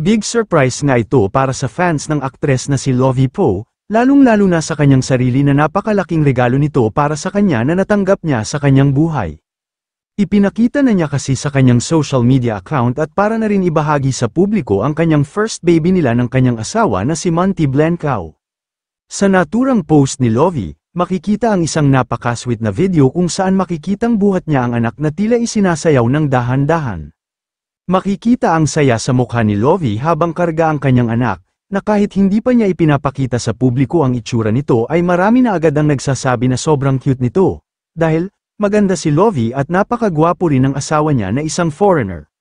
Big surprise nga ito para sa fans ng aktres na si Lovie Poe, lalong-lalo na sa kanyang sarili na napakalaking regalo nito para sa kanya na natanggap niya sa kanyang buhay. Ipinakita na niya kasi sa kanyang social media account at para na rin ibahagi sa publiko ang kanyang first baby nila ng kanyang asawa na si Monty Blancao. Sa naturang post ni Lovie, makikita ang isang napaka-sweet na video kung saan makikitang buhat niya ang anak na tila isinasayaw ng dahan-dahan. Makikita ang saya sa mukha ni Lovie habang karga ang kanyang anak, na kahit hindi pa niya ipinapakita sa publiko ang itsura nito ay marami na agad ang nagsasabi na sobrang cute nito. Dahil, maganda si Lovie at napakagwapo rin ang asawa niya na isang foreigner.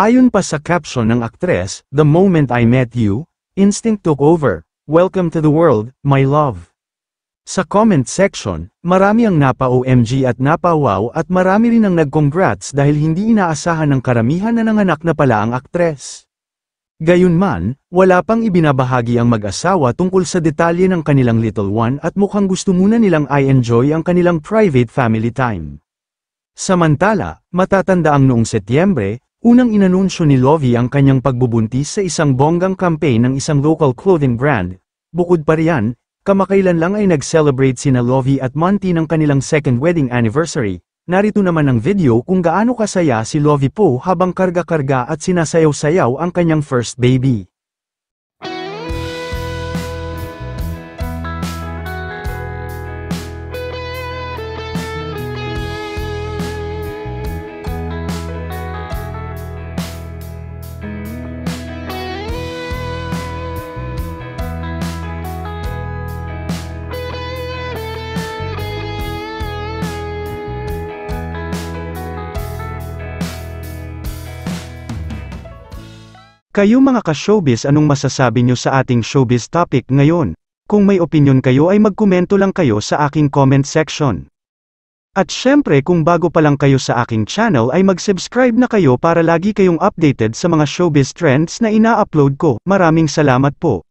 Ayon pa sa caption ng aktres, "The moment I met you, instinct took over. Welcome to the world, my love." Sa comment section, marami ang napa-OMG at napa-wow at marami rin ang nag-congrats dahil hindi inaasahan ng karamihan na nanganak na pala ang aktres. Gayunman, wala pang ibinabahagi ang mag-asawa tungkol sa detalye ng kanilang little one at mukhang gusto muna nilang i-enjoy ang kanilang private family time. Samantala, matatanda ang noong Setyembre, unang inanunsyo ni Lovie ang kanyang pagbubuntis sa isang bonggang campaign ng isang local clothing brand. Bukod pa riyan, kamakailan lang ay nag-celebrate sina Lovie at Monty ng kanilang second wedding anniversary. Narito naman ang video kung gaano kasaya si Lovie Poe habang karga-karga at sinasayaw-sayaw ang kanyang first baby. Kayo mga ka-showbiz, anong masasabi nyo sa ating showbiz topic ngayon? Kung may opinion kayo ay magkomento lang kayo sa aking comment section. At syempre kung bago pa lang kayo sa aking channel ay mag-subscribe na kayo para lagi kayong updated sa mga showbiz trends na ina-upload ko. Maraming salamat po.